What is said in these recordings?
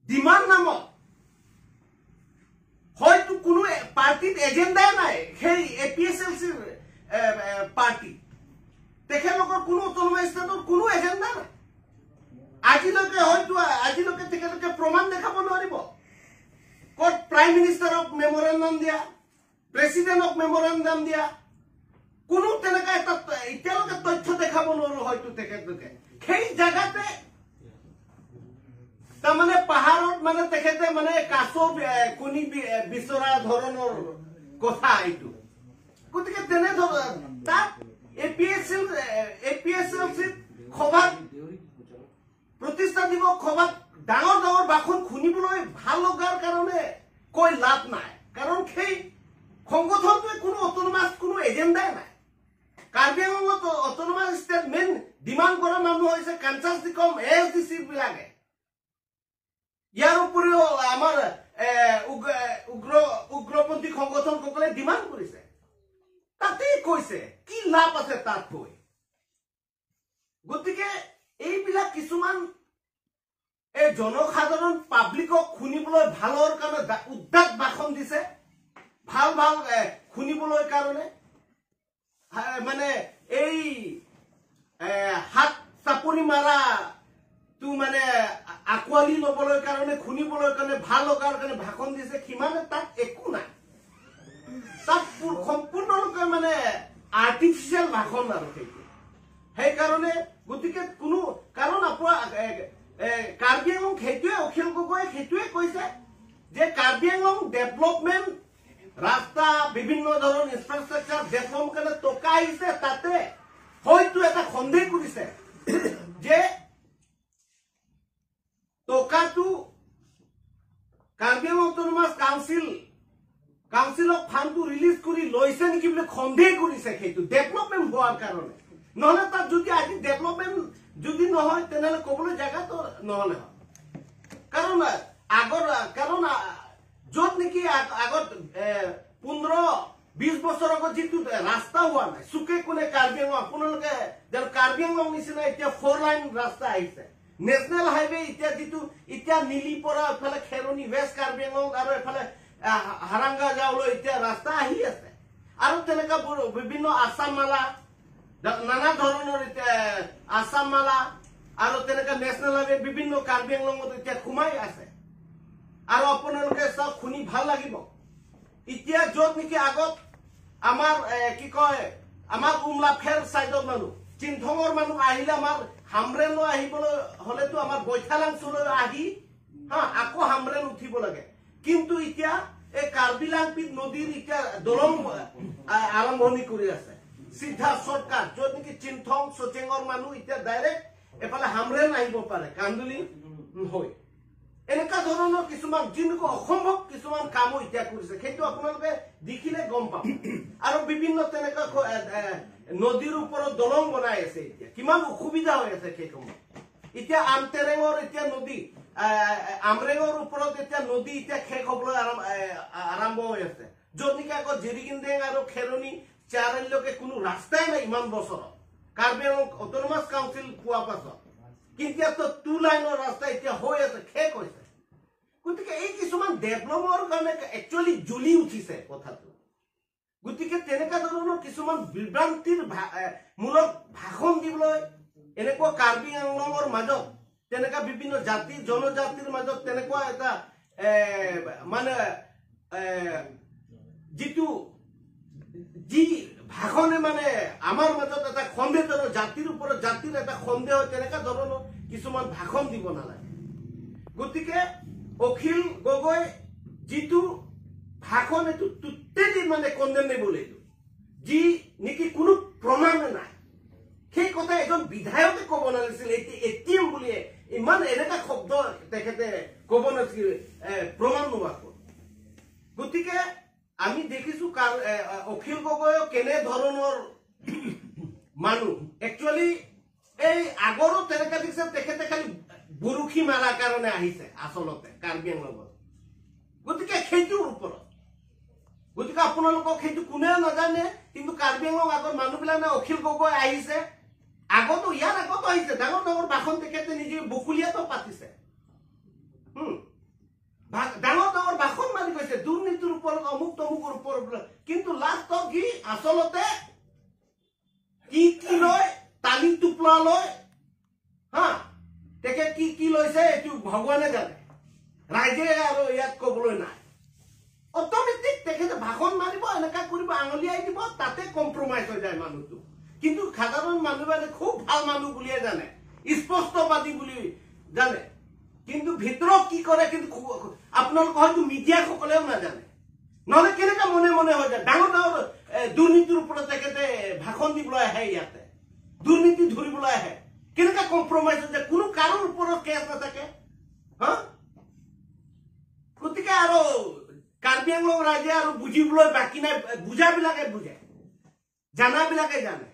Demand নামত হয়তো কোনো পাৰ্টিত এজেন্ডাই নাই সেই APSLC পাৰ্টি তেখেতলোকৰ কোনো অট'নমাছ ষ্টেটৰ কোনো এজেন্ডা নাই আজিলৈকে তেখেতলোকে প্ৰমাণ দেখাব নোৱাৰিব ক'ত প্ৰাইম মিনিষ্টাৰক মেমৰেণ্ডাম দিয়া প্ৰেচিডেণ্টক মেমৰেণ্ডাম দিয়া কোনো তেনেকা এটা এতিয়ালৈকে তথ্য দেখাব নোৱাৰো হয়তো তেখেতলোকে সেই জায়গাতে তাৰমানে পাহাৰত মানে তেখেতে মানে কাছ কুনি বিচৰা ধৰণৰ কথা এইটো গতিকে তেনে তাত APSLC সভাত প্ৰতিষ্ঠা দিৱস সভাত ডাঙৰ ডাঙৰ ভাষণ শুনিবলৈ ভাল লগাৰ কাৰণে কৈ লাভ নাই কাৰণ সেই সংগঠনটোৱে কোনো অট'নমাছ কোনো এজেন্ডাই নাই কাৰ্বি আংলঙত অট'নমাছ ষ্টেট মেইন ডিমাণ্ড কৰা মানুহ হৈছে কাঞ্চাছ নিকম ASDC বিলাকে ইয়াৰ উপৰিও আমাৰ উগ্ৰপন্থী সংগঠনসকলে ডিমাণ্ড কৰিছে তাতেই কৈছে কি লাভ আছে তাত কৈ গতিকে এইবিলাক কিছুমান এই জনসাধাৰণ পাব্লিকক শুনিবলৈ ভালৰ কাৰণে উদ্দাত ভাষণ দিছে ভাল শুনিবলৈ কাৰণে মানে এই হাত চাপনি মাৰা তু মানে আকোৱালি ল'বলৈ কাৰণে শুনিবলৈ কাৰণে ভাল লগাৰ কাৰণে ভাষণ দিছে কিমানে তাত একো নাই তাত সম্পূৰ্ণৰূপে মানে আৰ্টিফিচিয়েল ভাষণ আৰু সেইটো সেইকাৰণে গতিকে কোনো কাৰণ আপোনাৰ কাৰ্বি আংলং সেইটোৱে অখিল গগৈয়ে সেইটোৱে কৈছে যে কাৰ্বি আংলং ডেভেলপমেণ্ট ৰাস্তা বিভিন্ন ধৰণৰ ইনফ্ৰাষ্ট্ৰাকচাৰ ডেভেলপ কাৰণে টকা আহিছে তাতে হয়তো এটা সন্দেহ কৰিছে যে টকাটো কাৰ্বি আংলং অট'নমাছ কাউন্সিলক ফাণ্ডটো ৰিলিজ কৰি লৈছে নেকি বুলি সন্দেহ কৰিছে সেইটো ডেভেলপমেণ্ট হোৱাৰ কাৰণে নহলে তাত যদি আজি ডেভেলপমেণ্ট যদি নহয় তেনেহলে ক'বলৈ জেগাটো নহলে হয় কাৰণ য'ত নেকি আগত 15-20 বছৰ আগত যিটো ৰাস্তা হোৱা নাই চুকে কোনে কাৰ্বি আংলং আপোনালোকে কাৰ্বি আংলং নিচিনা এতিয়া 4 লাইন ৰাস্তা আহিছে নেশ্যনেল হাইৱে এতিয়া নীলি পৰা এফালে খেৰণি ৱেষ্ট কাৰ্বি আংলং আৰু এফালে হাৰাংগা যাবলৈ এতিয়া ৰাস্তা আহি আছে আৰু তেনেকা বিভিন্ন আছাম মালা নানা ধৰণৰ এতিয়া আছাম মালা আৰু তেনেকা নেশ্যনেল হাইৱে বিভিন্ন কাৰ্বি আংলঙত এতিয়া সোমাই আছে আৰু আপোনালোকে সব শুনি ভাল লাগিব এতিয়া য'ত নেকি আগত আমাৰ কি কয় আমাৰ উমলাফেৰ সাইডৰ মানুহ চিন্থঙৰ মানুহ আহিলে আমাৰ হামৰেলৈ আহিবলৈ হলেতো আমাৰ বৈঠালাংচলৈ আহি আকৌ হামৰেল উঠিব লাগে কিন্তু এতিয়া এই কাৰ্বিলাংপিত নদীৰ এতিয়া দলং আৰম্ভণি কৰি আছে সিধা শৰ্টকাট য'ত নেকি চিন্থং চচেঙৰ মানুহ এতিয়া ডাইৰেক্ট এফালে হামৰেল আহিব পাৰে কান্দুলি হৈ এনেকা ধৰণৰ কিছুমান যিনকো অসম্ভৱ কিছুমান কাম এতিয়া কৰিছে সেইটো আপোনালোকে দেখিলে গম পাব আৰু বিভিন্ন তেনেকা নদীৰ ওপৰত দলং বনাই আছে এতিয়া কিমান অসুবিধা হৈ আছে সেই সময়ত এতিয়া আমটেৰেঙৰ এতিয়া নদী আমৰেঙৰ ওপৰত এতিয়া নদী এতিয়া শেষ হ'বলৈ আৰম্ভ হৈ আছে য'ত নেকি আকৌ জিৰিগিন্দেং আৰু খেৰণি চাৰিলৈকে কোনো ৰাস্তাই নাই ইমান বছৰত কাৰ্বি আংলং অট'নমাছ কাউন্সিল পোৱা পাছত কিন্তু ইয়াত 2 লাইনৰ ৰাস্তা এতিয়া হৈ আছে শেষ হৈছে গতিকে এই কিছুমান ডেভেলপৰ কাৰণে একচুৱেলি জ্বলি উঠিছে কথাটো গতিকে তেনেকা ধৰণৰ কিছুমান বিভ্ৰান্তিৰ মূলক ভাষণ দিবলৈ এনেকুৱা কাৰ্বি আংলঙৰ মাজত তেনেকা বিভিন্ন জাতি জনজাতিৰ মাজত তেনেকুৱা এটা মানে যি ভাষণে মানে আমাৰ মাজত এটা সন্দেহ জাতিৰ ওপৰত জাতিৰ এটা সন্দেহ তেনেকা ধৰণৰ কিছুমান ভাষণ দিব নালাগে গতিকে অখিল গগৈ যিটো ভাষণ এইটো টোটেলি মানে কণ্ডেমনেবল এইটো যি নেকি কোনো প্ৰমাণ নাই সেই কথা এজন বিধায়কে ক'ব নালাগিছিল এটিএম বুলিয়ে ইমান এনেকা শব্দ তেখেতে ক'ব নাছিল প্ৰমাণ নোহোৱাকৈ গতিকে আমি দেখিছো অখিল গগৈ কেনে ধৰণৰ মানুহ একচুৱেলি এই আগৰো তেনেকা দেখিছে তেখেতে খালি বৰশী মাৰাৰ কাৰণে আহিছে আচলতে কাৰ্বি আংলঙত গতিকে সেইটোৰ ওপৰত গতিকে আপোনালোকক সেইটো কোনেও নাজানে কিন্তু কাৰ্বি আংলং আগৰ মানুহবিলাকে অখিল গগৈ আহিছে ইয়াৰ আগতো আহিছে ডাঙৰ ডাঙৰ ভাষণ তেখেতে নিজে বকুলীয়াতো পাতিছে কি আসলতে কি লয় তালি টুপলা লয় হা তেকে কি লৈছে এটো ভগৱানে জানে ৰাইজে আৰু ইয়াত কবলৈ নাই অটোমেটিক তেখেতে ভাষণ মাৰিব এনেকা কৰিব আঙুলিয়াই দিব তাতে কম্প্ৰমাইজ হৈ যায় মানুহটো কিন্তু সাধাৰণ মানুহে খুব ভাল মানুহ বুলিয়ে জানে স্পষ্টবাদী বুলি জানে কিন্তু ভিতৰত কি কৰে কিন্তু আপোনালোক হয়তো মিডিয়া সকলেও নাজানে নহলে কেনেকা মনে মনে হৈ যায় ডাঙৰ ডাঙৰ দুৰ্নীতিৰ ওপৰত তেখেতে ভাষণ দিবলৈ আহে ইয়াতে দুৰ্নীতি ধৰিবলৈ আহে কেনেকা কম্প্ৰমাইজ হৈ যায় কোনো কাৰোৰ ওপৰত কেছ নাথাকে হা গতিকে আৰু কাৰ্বি আংলং ৰাইজে আৰু বুজিবলৈ বাকী নাই বুজাবিলাকে বুজে জানাবিলাকে জানে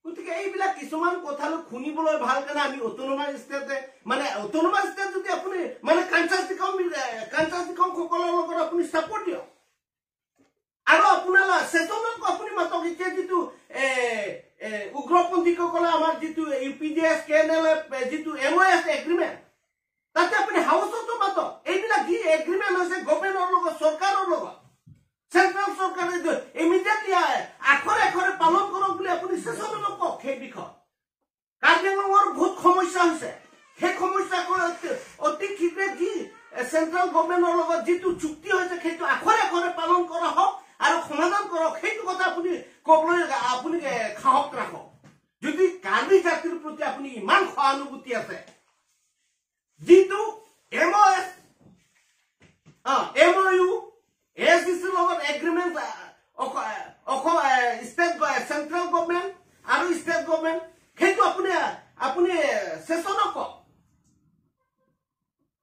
গতিকে এইবিলাক কিছুমান কথালৈ শুনিবলৈ ভাল কাৰণে আমি অটোনমাস ষ্টেটে মানে অটোনমাস ষ্টেট যদি আপুনি মানে কাঞ্চাছ দিকম সকলৰ লগত আপুনি ছাপোৰ্ট দিয়ক আৰু আপোনালা চেতনক আপুনি মাতক এতিয়া যিটো উগ্ৰপন্থীসকলে আমাৰ যিটো ইউপিডিএছ কেএনএল যিটো এমঅএছ এগ্ৰিমেণ্ট তাতে আপুনি হাউচতো মাতক এইবিলাক যি এগ্ৰিমেণ্ট হৈছে গভৰ্ণমেণ্টৰ লগত চৰকাৰৰ লগত চেন্ট্ৰেল চৰকাৰে ইমিডিয়েটলি আখৰে পালন কৰক বুলি আপুনি চেতনক কওক সেই বিষয় কাৰ্বি আংলঙৰ বহুত সমস্যা হৈছে সেই সমস্যা অতি শীঘ্ৰে যি চেন্ট্ৰেল গভৰ্ণমেণ্টৰ লগত যিটো চুক্তি হৈছে সেইটো আখৰে পালন কৰা হওক আৰু সমাধান কৰক সেইটো কথা আপুনি ক'বলৈ আপুনি সাহস ৰাখক যদি কাৰ্বি জাতিৰ প্ৰতি আপুনি ইমান সহানুভূতি আছে যিটো এমঅএছ এমঅইউ এছডিচিৰ লগত এগ্ৰিমেণ্ট ষ্টেট চেন্ট্ৰেল গভৰ্ণমেণ্ট আৰু ষ্টেট গভৰ্ণমেণ্ট সেইটো আপুনি চেতনক কওক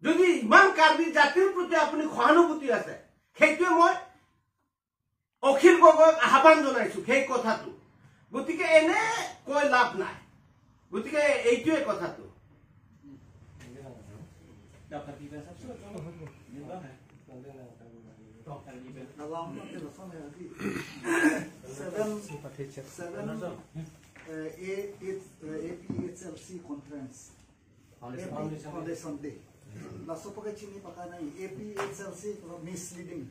যদি ইমান কাৰ্বি জাতিৰ প্ৰতি আপুনি সহানুভূতি আছে সেইটোৱে মই অখিল গগৈক আহ্বান জনাইছো সেই কথাটো গতিকে এনে কৈ লাভ নাই গতিকে এইটোৱে কথাটো APHLC conference foundation day laso pagka chini pakana APHLC misleading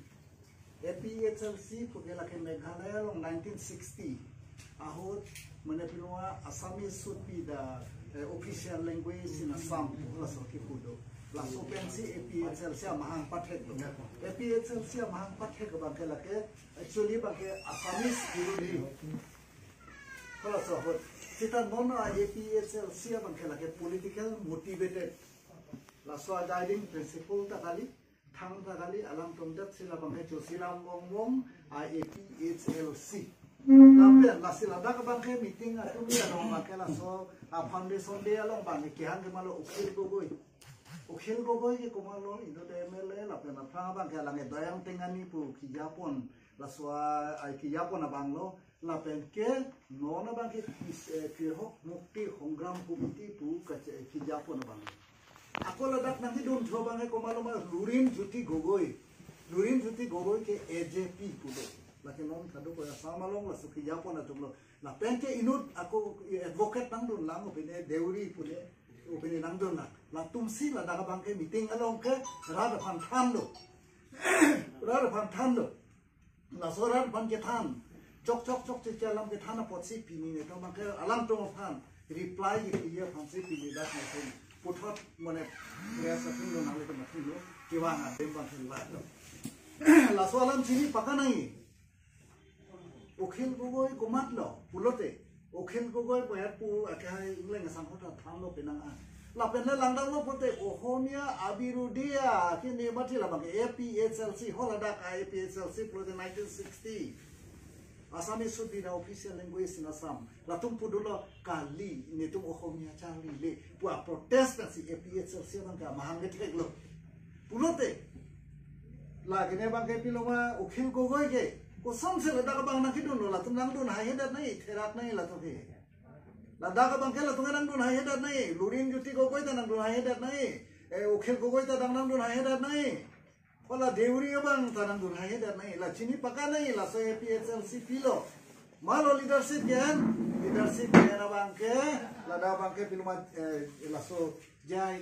APHLC pagela ke Meghalaya long 1960 ahot mane pilwa Assamese should be the official language in Assam laso ki pudo laso pensi APHLC mahang pathek APHLC mahang pathek bagela ke actually bagke Assamese kirudi laso hot sita non APHLC bagela ke political motivated laso guiding principle takali thang takali alam tomdat sila bangke silam wong APHLC lambe lasila dak bangke meeting atumi along bangke laso foundation day along bangke kihan ke malo ukhil gogoi ke komalo indo MLA lape na thang bangke lange dayang tengani pu kijapon laso ai kijapon abanglo lape ke nona bangke kirhok mukti hongram committee pu kijapon abanglo Ako ladak nanti dun coba ngai komalo mas Lurin Juti Gogoi ke AJP pudo. Laki non kado ko sama long la suki Japon na tumlo. La pente inut ako advocate nang dun lang opine Deuri pude opine nang dun la tumsi la daga bangke meeting along ke rada pantando. La soran pan ke than. Chok te chalam ke thana potsi pini ne to bangke alam to phan reply ye phansi pini dat na Putot mone biasa pun nang lepas macam tu, kiwana dempan selawat. Lasu alam sini pakanai. Okhil gogoi komat lo, pulote. Okhil gogoi bayar pu akai inglen sangkota thang lo penang a. Lapenle langdang lo pote Ohomia Abirudia kini mati lah bang APHLC holadak APHLC pulote 1960. Assamese should be the official language in Assam. Latung pudulo kali ini tu Ohomia cari le. Buat protest nasi APHLC bangka mahangit heglo. Pulote. Lagi ni bangka piloma ukhil gogoi ke. Kosong se lada bang nak hidun lo. Latung nang dun hai hedat nai terat nai latung ke. Lada bangka latung nang dun hai hedat nai. Lurin Juti Gogoi ta nang dun hai hedat nai. Ukhil gogoi ta nang dun hai hedat nai. Kalau Deuri abang tanang dun hai hedat nai. La chini pakai nai la so APHLC pilo. Malo leadership kan abang ke lada abang ke pilma la so Jai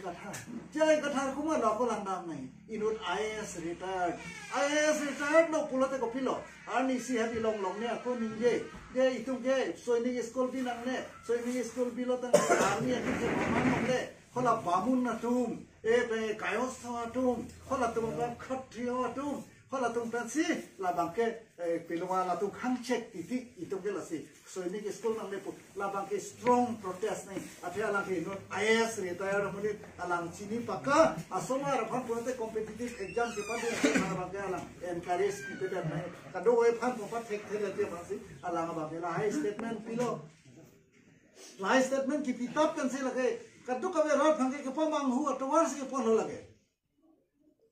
Kathar kuma lako langdam nai inut IAS retired lo pulote ko pilo ani si hati long ne ako ninje de itung ke soining school binang ne soining school bilo tang army aki ke maman ne khola bamun na tum e pe kayos thawa tum khola tum ka khathio tum khola tum pensi la bangke pilwa la tum khang check titi itung ke la si soining school nang le pu la bangke strong protest nai athia la ke not IAS retired muni alang chini paka asoma ra phan pulote competitive exam ke pa de na bangke alang encourage ki pe nai kado we phan ko pa thek thele te masi alang bangke la high statement pilo high statement ki pitap kan se lage kado ka we ro phangke ke pamang hu atwar se ke pon lage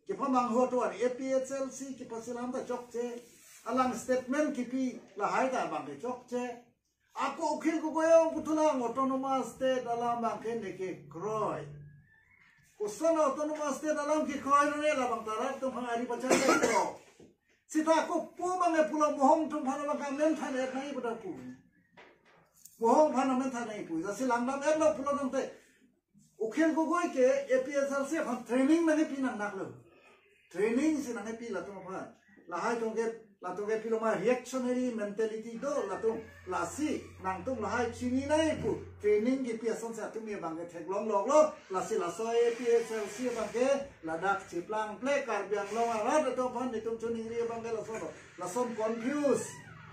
ke pamang hu atwar APHLC ki pasilam ta chok che alang statement ki pi la hai da bangke chok che ako ukhil ko goyong putulang autonomous state alam bangke ne ke kroy usan autonomous state alam ki kroy ne la bang tarat tum hari pachan ko sita ko pu bange pulo mohong tum phana bang men than et nai pada pu mohong phana men than nai pu jasi langdam et lo pulo nang te ukhil ko goy ke APSL se han training nang pi nang nak lo training se nang pi la tum pha la hai tong ke la tung ke pilo ma reactionary mentality do la tung la si nang tung la hai chini nai pu training ki pi ason sa tum ye bang ke theklong lok lo la si la so APSLC bang ke la dak chiplang play kar biang lo ra da to phan ni tum chuni ri bang ke la son confuse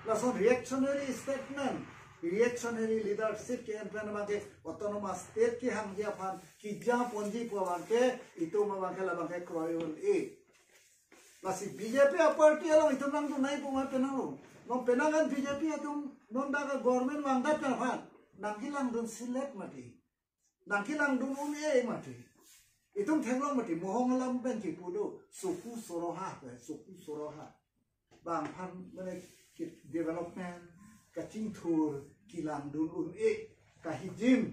la son reactionary statement reactionary leadership ke en bang ke autonomous state ki hang dia phan ki ja ponji po bang ke itu ma bang ke la bang ke kroyul e masih BJP party alam itu nang tu naik pun penang lo, nom penangan BJP itu non daga government mangkat kan fan, nangkilang dun select mati, nangkilang dun mati, itu tengok mati, mohong alam benci pudu, suku soroha, bang fan mana development, kacing tur, kilang dun kahijim,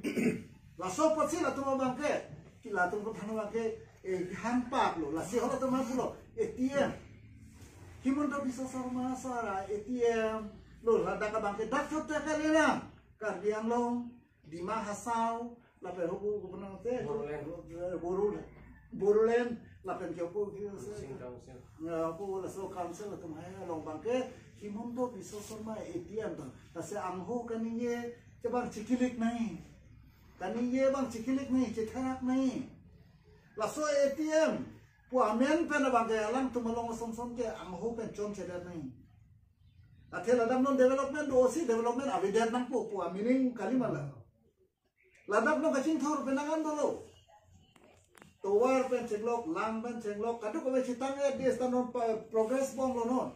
laso pasti lah tu bangke, kilang tu bangke, hampak lo, lasi kalau tu mampu lo. ATM Himanta Biswa Sarma Sara ATM lo rada ka bangke dak chot ka lena Karbiang Long Dima Hasau la pe hobu gubernur te Borulen la pe kyopo na po la so council tu mai long bangke Himanta Biswa Sarma ATM ta se angho kaniye ke bang chikilik nai kaniye bang chikilik nai chitharak nai la so ATM puamen pen bang ke alang tu malong som ke angho pen chom chedar nai athel adam non development osi development avidat nang pu meaning kalimala ladap no kaching thor penangan dolo towar pen chenglok lang pen chenglok kadu ko chitang e des tanon progress bom lo non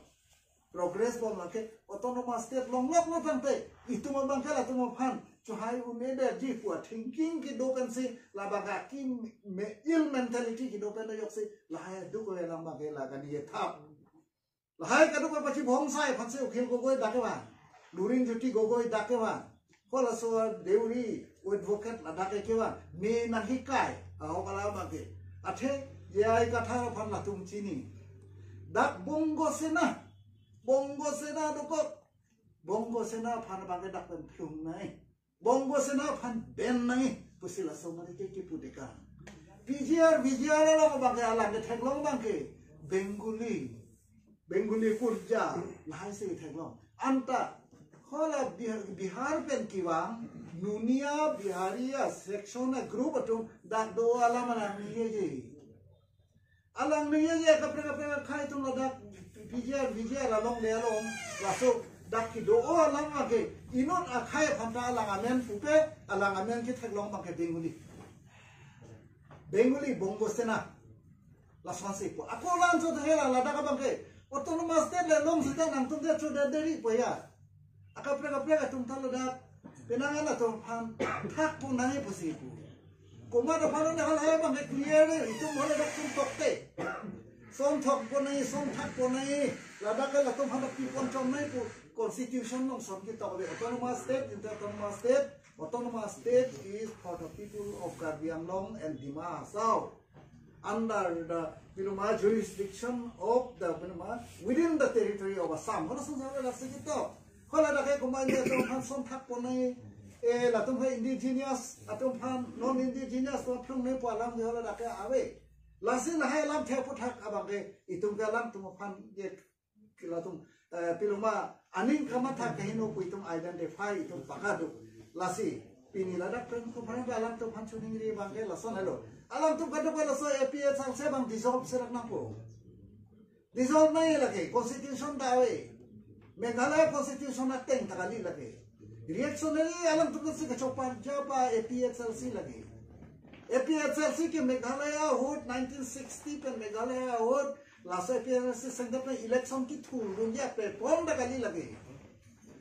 progress bom la ke autonomous state long lok no tante itu mo bang kala tu mo phan chuhai uneda ji pu thinking ki do kan se la baga ki me ill mentality ki do kan yok se la hai du ko lam ba ke la kan ye thap la hai ka du ko pachi bhong sai phan se ukhil ko goi dake ba luring juti go goi dake ba ko la so deuri advocate la dake ke ba me na hi kai a ho kala ba ke athe ye ai ka tha phan la tum chini dak bongo sena do ko bongo sena phan ba ke dak pen phung nai bongo sena phan ben nai pusila somari ke pudeka PGR lo bang ke alam de theklong bang ke Bengali kurja lahai se theklong anta khola Bihar pen kiwang nunia biharia section group atum dak do alam na niye je alang niye je kapre khai tum dak PGR along le along laso dak ki do alang age inot akhai phanta alang amen pupe alang amen ki theklong bang ke Bengali bongo sena la sanse po ako lan so de la da ka bang ke autonomous state le long sita nang tum de chu de deri po ya aka prega tum thalo da penangan la tum phan thak pu nai po si pu koma da phan na hal bang ke clear itu mo le tum tokte som thok po nai som thak po nai la da ka la tum phan ki kon chom nai pu constitution nong som ki to autonomous state Autonomous state is for the people of Karbiang Long and Dima Hasau under the jurisdiction of the within the territory of Assam. Kalau sudah ada segitu, kalau ada kayak kemarin itu kan som thak ponai latung hai indigenous atung phan non indigenous to phung ne palam ge hola dake awe lasi lahai lam the puthak abangke itung ga lam tum phan je latung piluma aning kama tha kahino puitum identify itung pakadu lasi pini ladak tum ko phan alam tum phan chuning ri bangke lason hello alam tum kadu ko laso APA sang se bang dissolve serak napo dissolve nahi lage constitution dawe Meghalaya constitution ateng takali lage reactionary alam tu kasi kacopan japa APHLC lagi APHLC ke Meghalaya vote 1960 pen Meghalaya vote last APHLC sengdap na election ki thul dunia pe pon takali lagi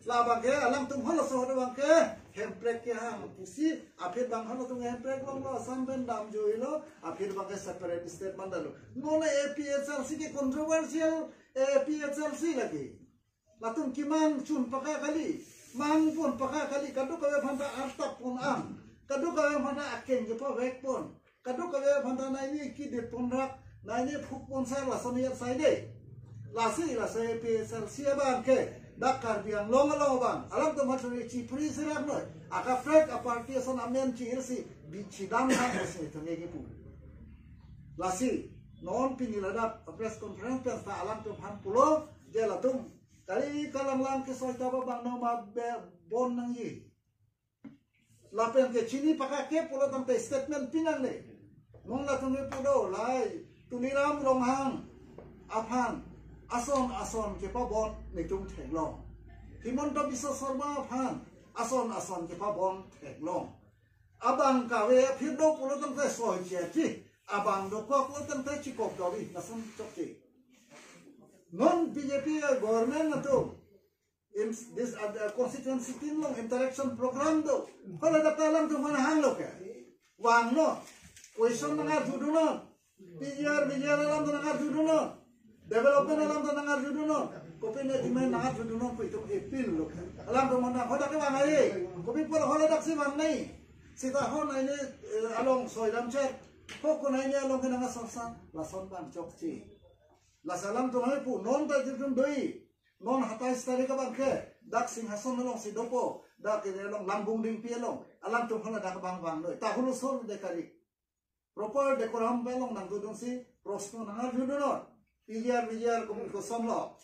laba ke alam tu holo sohor bang ke hemprek ke hang pusi aphir bang holo tu hemprek long lo asam ben dam joilo aphir bang ke separate state mandalo nona APHLC ke controversial APHLC lagi latung kiman chun paka kali mang pun paka kali kadu kawe phanta artap pun am kadu kawe phanta aken je po vek pun kadu kawe phanta nai ni ki de ponrak nai ni phuk pun sa la samiyat sai de lasi la sai pe sal sia ban ke dakar biang long bang alam to matri chi pri sirak noi aka frek a party son amen chi irsi bi chi dam ha se to nge pu lasi non pinilada press conference pe alam to phan pulo je la tum kali kalang lang ke soal taba bang no ma bon nang yi lapen ke chini paka ke pulo tang te statement pinang ne mong la tung pulo lai tuliram long hang aphan ason ke pa bon ne tung theng long himanta bisa sarma aphan ason ke pa bon theng long abang ka we phir do pulo tang te soi che chi abang do ko pulo tang te chi kop do ri nasan chok chi non BJP government na to in this constituency tin long interaction program do kalau datalang to mana hang lo ke wang no question nangar judu no bijar alam to nangar judu no development alam to nangar judu no kopi ne demand nangar judu no ko itu appeal lo alam to mana hoda ke wang ai kopi pula hoda dak si wang nai sita hon ai ne along soidam che ko nai ne along ke nangar sarsa lason ban chok chi la salam to hai pu non ta jitum doi non hatai stare ka bang ke dak singhason long si dopo dak ke long lambung ding pi long alam to hala dak bang noi ta hulu sol de kari proper decorum ba long nang dudung si prosto nangar judo no bijar ko somlo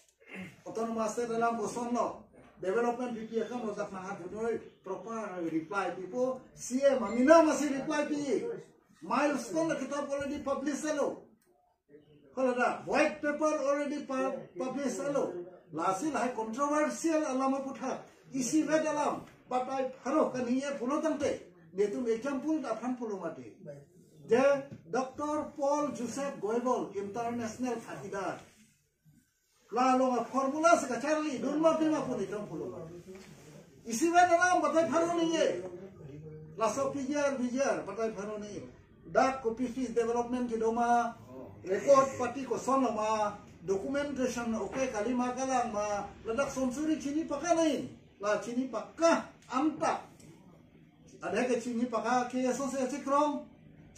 autonomous state dalam ko somlo development pi ka mo dak nangar judo proper reply people CM amina masih reply pi milestone kita already publish lo kalau ada white paper already published alo lasil hai controversial alam putha isi ve dalam patai pharo kaniye pulo tangte netum example aphan pulo mate je Dr. Paul Joseph Goebel international fakidar la lo formula se kacharli dunma pima pun itam pulo isi ve dalam patai pharo niye laso bijar patai pharo ni dak copy fees development ke doma record party ko sono ma documentation oke kalima kalang ma ladak sonsuri chini paka nahi la chini paka amta ada ke chini paka ke asose chikrong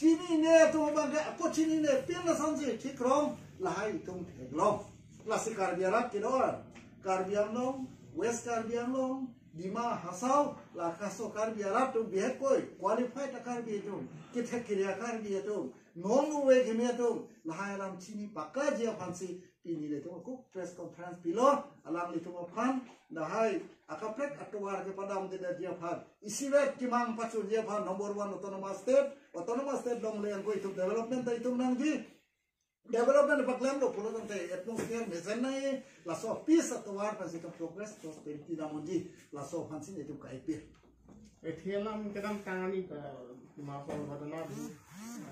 chini ne to bangga ko chini ne pina sanji chikrong la hai tum theglong la sikar biarat ke dor karbiang long west karbiang long dima hasau la kaso karbiarat to bihe koi qualified karbi to kithe kriya karbi to non uwe kemia to lahai alam chini paka jia fansi pini le to ko press conference pilo alam le to phan lahai akaprek atwar ke padam de dia phan isiwet kimang pachu dia phan number 1 autonomous state dong le ko itu development ta itu nang ji development paklam lo pulo tante atmosphere mezen nai la so peace atwar pasi ka progress prosperity da monji la so fansi itu kai pe Ethialam kadang tangani masuk badana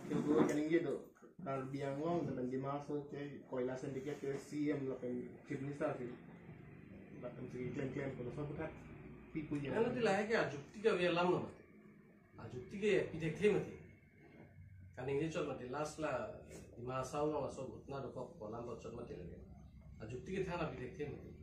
kedua kaning gitu karbiang long dan dimasuk ke koila syndicate ke CM lapen chief minister sih lapen segi klaim kalau sebut people yang ana dilai ke ajukti ke we lam no ajukti ke pidek the mate kaning ni chot mate last la dimasau long so gutna do ko lam chot mate lage ajukti ke thana pidek the mate